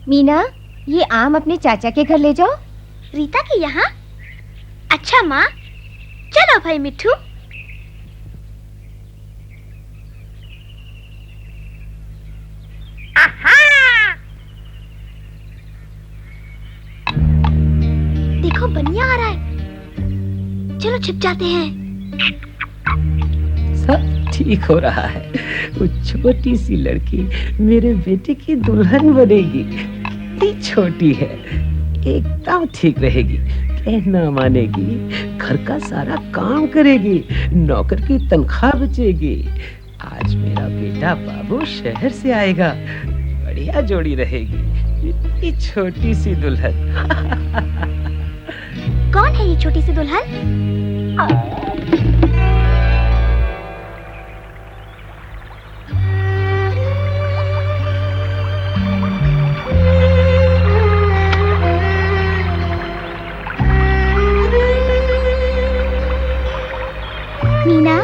मीना, ये आम अपने चाचा के घर ले जाओ। रीता के यहाँ? अच्छा माँ, चलो भाई मिट्ठू। देखो बनिया आ रहा है, चलो छिप जाते हैं। सब ठीक हो रहा है। वो छोटी सी लड़की मेरे बेटे की दुल्हन बनेगी। कितनी छोटी है, एकदम ठीक रहेगी, कहना मानेगी, घर का सारा काम करेगी, नौकर की तनख्वाह बचेगी। आज मेरा बेटा बाबू शहर से आएगा, बढ़िया जोड़ी रहेगी। इतनी छोटी सी दुल्हन। कौन है ये छोटी सी दुल्हन? मीना,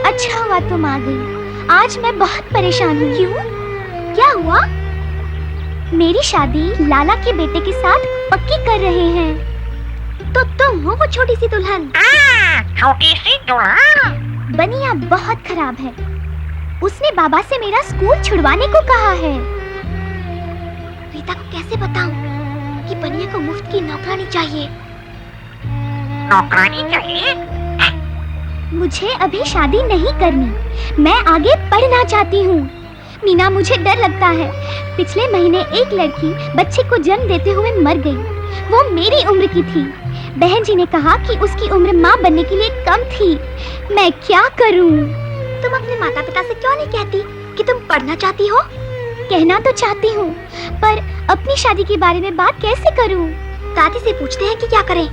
अच्छा हुआ तुम आ गई। आज मैं बहुत परेशान हूँ। क्यों? क्या हुआ? मेरी शादी लाला के बेटे के साथ पक्की कर रहे हैं। तो तुम हो वो छोटी सी दुल्हन? छोटी सी दुल्हन? बनिया बहुत खराब है। उसने बाबा से मेरा स्कूल छुड़वाने को कहा है। रीता को कैसे बताऊं कि बनिया को मुफ्त की नौकरानी चाहिए? नौकरानी चाहिए? मुझे अभी शादी नहीं करनी, मैं आगे पढ़ना चाहती हूँ। मीना, मुझे डर लगता है। पिछले महीने एक लड़की बच्चे को जन्म देते हुए मर गई। वो मेरी उम्र की थी। बहन जी ने कहा कि उसकी उम्र माँ बनने के लिए कम थी। मैं क्या करूँ? तुम अपने माता पिता से क्यों नहीं कहती कि तुम पढ़ना चाहती हो? कहना तो चाहती हूँ, पर अपनी शादी के बारे में बात कैसे करूँ? दादी से पूछते हैं कि क्या करें।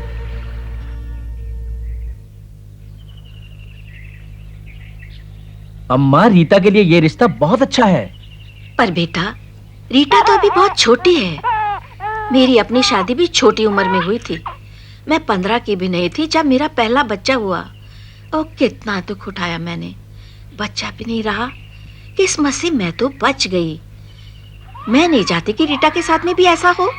अम्मा, रीता के लिए ये रिश्ता बहुत अच्छा है। पर बेटा, रीता तो अभी बहुत छोटी है। मेरी अपनी शादी भी छोटी उम्र में हुई थी। मैं 15 की भी नहीं थी जब मेरा पहला बच्चा हुआ। और कितना दुख उठाया मैंने। बच्चा भी नहीं रहा, किस्मत से मैं तो बच गई। मैं नहीं चाहती कि रीता के साथ में भी ऐसा हो।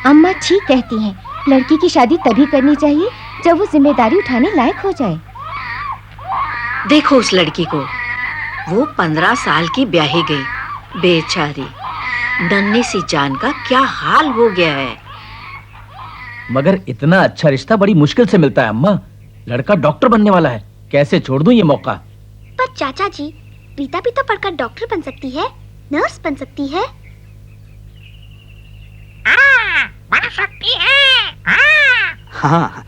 अम्मा ठीक कहती हैं, लड़की की शादी तभी करनी चाहिए जब वो जिम्मेदारी उठाने लायक हो जाए। देखो उस लड़की को, वो 15 साल की ब्याही गई, बेचारी। नन्ही सी जान का क्या हाल हो गया है। मगर इतना अच्छा रिश्ता बड़ी मुश्किल से मिलता है अम्मा। लड़का डॉक्टर बनने वाला है, कैसे छोड़ दूं ये मौका? पर चाचा जी, रीता भी तो पढ़कर डॉक्टर बन सकती है, नर्स बन सकती है। बन सकती है। हाँ,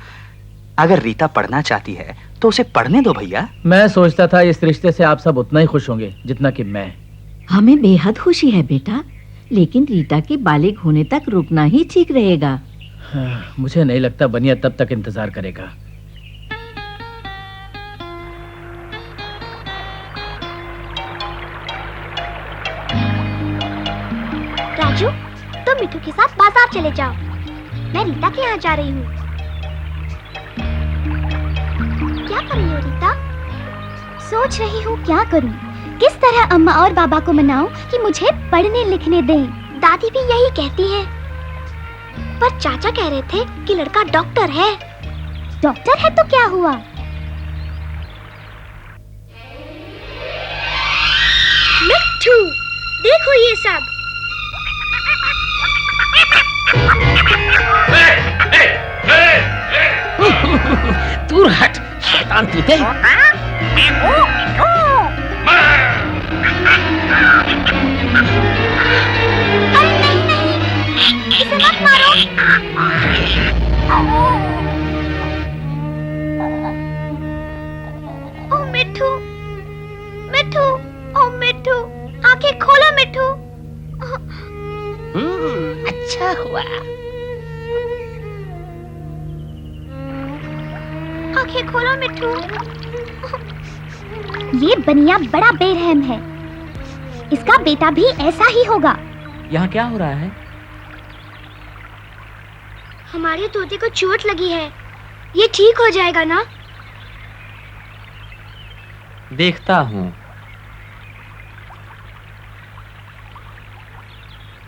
अगर रीता पढ़ना चाहती है तो उसे पढ़ने दो भैया। मैं सोचता था इस रिश्ते से आप सब उतना ही खुश होंगे जितना कि मैं। हमें बेहद खुशी है बेटा, लेकिन रीता के बालिग होने तक रुकना ही ठीक रहेगा। मुझे नहीं लगता बनिया तब तक इंतजार करेगा। राजू, तुम मिठू के साथ बाजार चले जाओ। मैं रीता के यहाँ जा रही हूँ। क्या कर रही हो रीता? सोच रही हूँ क्या करूँ, किस तरह अम्मा और बाबा को मनाऊं कि मुझे पढ़ने लिखने दें। दादी भी यही कहती है, पर चाचा कह रहे थे कि लड़का डॉक्टर है। डॉक्टर है तो क्या हुआ? मिट्ठू, देखो ये सब। दूर हट, शैतान तूते। अरे नहीं नहीं, इसे मत मारो। ओ मिट्ठू, मिट्ठू, ओ मिट्ठू, आंखें खोलो मिट्ठू। अच्छा हुआ। आंखें खोलो मिट्ठू। ये बनिया बड़ा बेरहम है। इसका बेटा भी ऐसा ही होगा। यहाँ क्या हो रहा है? हमारे तोते को चोट लगी है, ये ठीक हो जाएगा ना? देखता हूँ।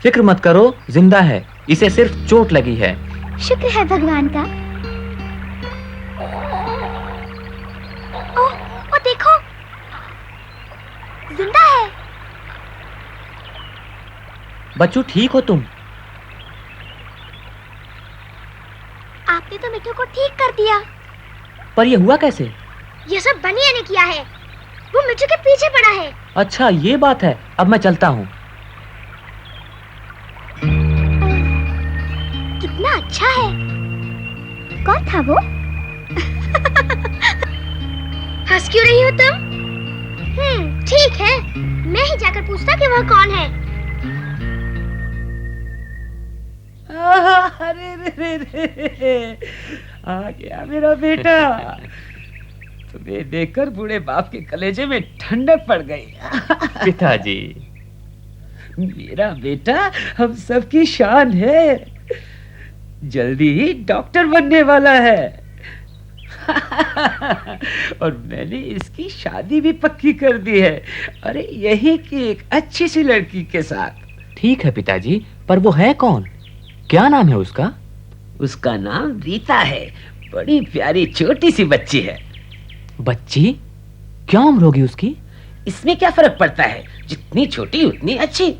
फिक्र मत करो, जिंदा है, इसे सिर्फ चोट लगी है। शुक्र है भगवान का। ओ देखो, जिंदा है। बच्चू ठीक हो तुम? आपने तो मिठू को ठीक कर दिया। पर ये हुआ कैसे? ये सब बनिया ने किया है। वो मिठू के पीछे पड़ा है। अच्छा ये बात है, अब मैं चलता हूँ। कितना अच्छा है। कौन था वो? हंस क्यों रही हो तुम? ठीक है, मैं ही जाकर पूछता कि वह कौन है। अरे रे रे रे, आ गया मेरा बेटा। तुम्हें देखकर बूढ़े बाप के कलेजे में ठंडक पड़ गई। पिताजी, मेरा बेटा हम सबकी शान है, जल्दी ही डॉक्टर बनने वाला है। और मैंने इसकी शादी भी पक्की कर दी है। अरे यही कि एक अच्छी सी लड़की के साथ। ठीक है पिताजी, पर वो है कौन? क्या नाम है उसका? उसका नाम रीता है। बड़ी प्यारी छोटी सी बच्ची है। बच्ची? क्या उम्र होगी उसकी? इसमें क्या फर्क पड़ता है, जितनी छोटी उतनी अच्छी।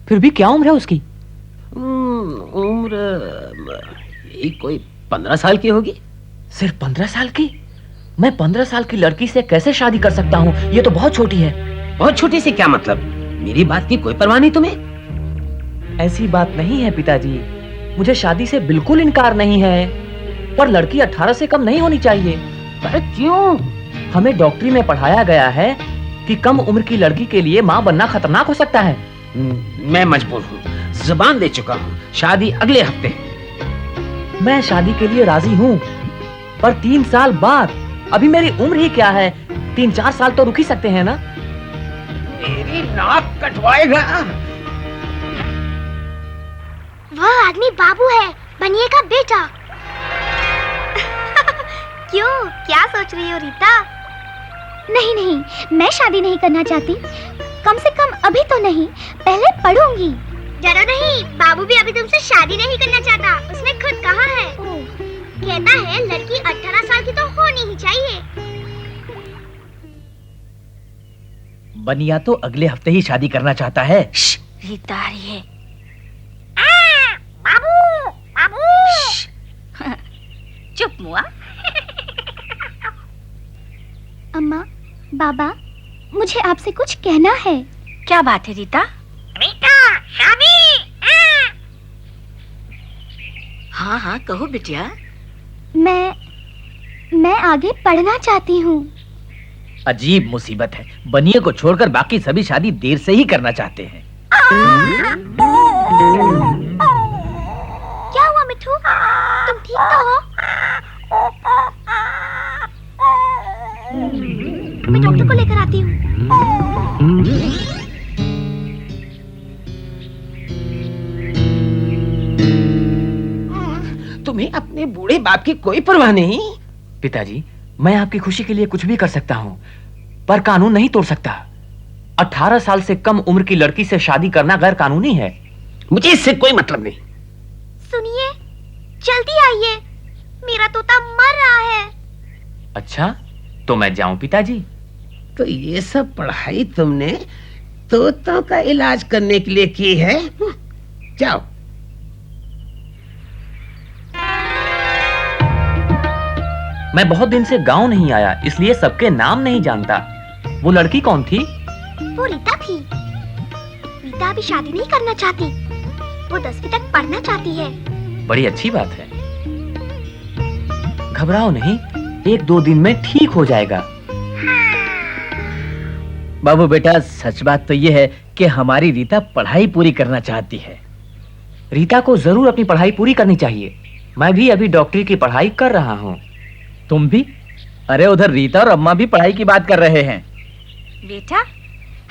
फिर भी क्या उम्र है उसकी? उम्र यही कोई 15 साल की होगी। सिर्फ 15 साल की? मैं 15 साल की लड़की से कैसे शादी कर सकता हूँ? ये तो बहुत छोटी है। बहुत छोटी से क्या मतलब? मेरी बात की कोई परवाह नहीं तुम्हें? ऐसी बात नहीं है पिताजी, मुझे शादी से बिल्कुल इनकार नहीं है, पर लड़की 18 से कम नहीं होनी चाहिए। पर क्यों? हमें डॉक्टरी में पढ़ाया गया है कि कम उम्र की लड़की के लिए माँ बनना खतरनाक हो सकता है। मैं मजबूर हूँ, जुबान दे चुका हूँ, शादी अगले हफ्ते। मैं शादी के लिए राजी हूँ, पर 3 साल बाद। अभी मेरी उम्र ही क्या है, 3-4 साल तो रुक ही सकते हैं ना? मेरी नाक कटवाएगा। वह आदमी बाबू है, बनिए का बेटा। क्यों, क्या सोच रही हो रीता? नहीं नहीं, मैं शादी नहीं करना चाहती। कम से कम अभी तो नहीं, पहले पढ़ूंगी। डरो नहीं, बाबू भी अभी तुमसे शादी नहीं करना चाहता। उसने खुद कहा है। कहता है लड़की 18 साल की तो होनी ही चाहिए। बनिया तो अगले हफ्ते ही शादी करना चाहता है। रीता आ रही है। बाबू बाबू। चुप मुआ। अम्मा, बाबा, मुझे आपसे कुछ कहना है। क्या बात है रीता? रीता, शादी। हाँ हाँ कहो बिटिया। मैं आगे पढ़ना चाहती हूँ। अजीब मुसीबत है, बनिए को छोड़कर बाकी सभी शादी देर से ही करना चाहते हैं। क्या हुआ मिठू? तुम ठीक तो हो? मैं डॉक्टर को लेकर आती हूँ। तुम्हें अपने बूढ़े बाप की कोई परवाह नहीं? पिताजी, मैं आपकी खुशी के लिए कुछ भी कर सकता हूँ, पर कानून नहीं तोड़ सकता। 18 साल से कम उम्र की लड़की से शादी करना गैर कानूनी है। मुझे इससे कोई मतलब नहीं। सुनिए, जल्दी आइए, मेरा तोता मर रहा है। अच्छा, तो मैं जाऊं पिताजी? तो ये सब पढ़ाई तुमने तोतों का इलाज करने के लिए की है? जाओ। मैं बहुत दिन से गांव नहीं आया, इसलिए सबके नाम नहीं जानता। वो लड़की कौन थी? वो रीता थी। रीता अभी शादी नहीं करना चाहती, वो 10वीं तक पढ़ना चाहती है। बड़ी अच्छी बात है। घबराओ नहीं, 1-2 दिन में ठीक हो जाएगा। बाबू बेटा, सच बात तो ये है कि हमारी रीता पढ़ाई पूरी करना चाहती है। रीता को जरूर अपनी पढ़ाई पूरी करनी चाहिए। मैं भी अभी डॉक्टरी की पढ़ाई कर रहा हूँ। तुम भी? अरे उधर रीता और अम्मा भी पढ़ाई की बात कर रहे हैं। बेटा,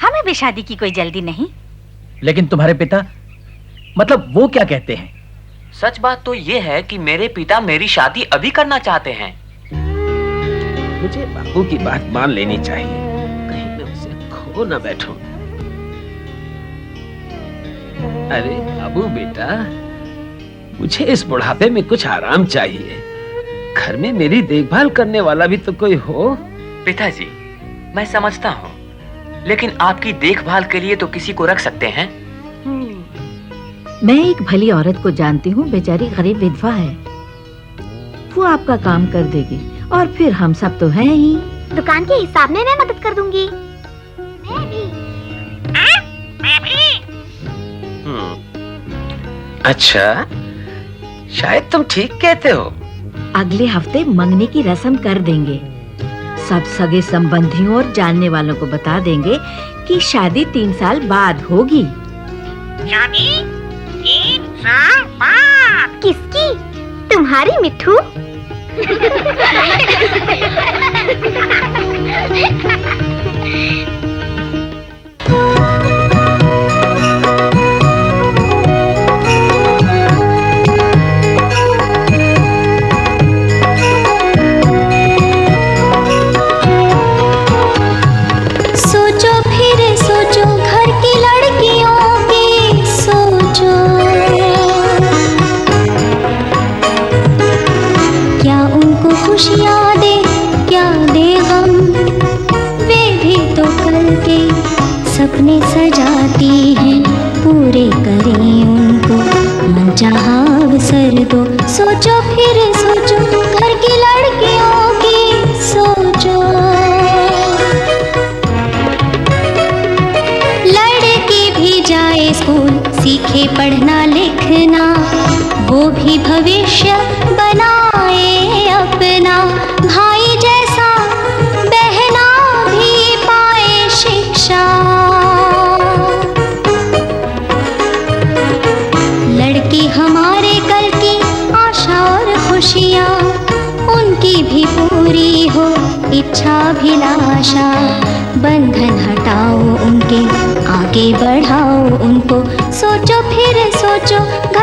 हमें भी शादी की कोई जल्दी नहीं। लेकिन तुम्हारे पिता, मतलब वो क्या कहते हैं? सच बात तो ये है कि मेरे पिता मेरी शादी अभी करना चाहते हैं। मुझे बाबू की बात मान लेनी चाहिए, कहीं मैं उसे खो न बैठूं। अरे बाबू बेटा, मुझे इस बुढ़ापे में कुछ आराम चाहिए। घर में मेरी देखभाल करने वाला भी तो कोई हो। पिताजी, मैं समझता हूँ, लेकिन आपकी देखभाल के लिए तो किसी को रख सकते हैं। मैं एक भली औरत को जानती हूँ, बेचारी गरीब विधवा है। वो आपका काम कर देगी और फिर हम सब तो हैं ही। दुकान के हिसाब में मैं मदद कर दूंगी। मैं भी। मैं भी। अच्छा, शायद तुम ठीक कहते हो। अगले हफ्ते मंगनी की रस्म कर देंगे। सब सगे संबंधियों और जानने वालों को बता देंगे कि शादी 3 साल बाद होगी। शादी 3 साल बाद। किसकी? तुम्हारी मिट्ठू? सोचो फिर सोचो घर की लड़कियों की सोचो, क्या उनको खुशियाँ दे क्या दे गम, वे भी तो कल के सपने सजाती हैं, पूरे करें उनको मनचाहा अवसर दो। सोचो फिर सोचो घर की लड़कियों की सोचो, लड़की भी जाए स्कूल सीखे पढ़ना लिखना, वो भी भविष्य बनाए अपना, भाई जैसा बहना भी पाए शिक्षा। लड़की हमारे कल की आशा और खुशियाँ, उनकी भी पूरी हो इच्छाभिलाषा। बंधन हटाओ उनके, आगे बढ़ाओ उनको, सोचो फिर सोचो घर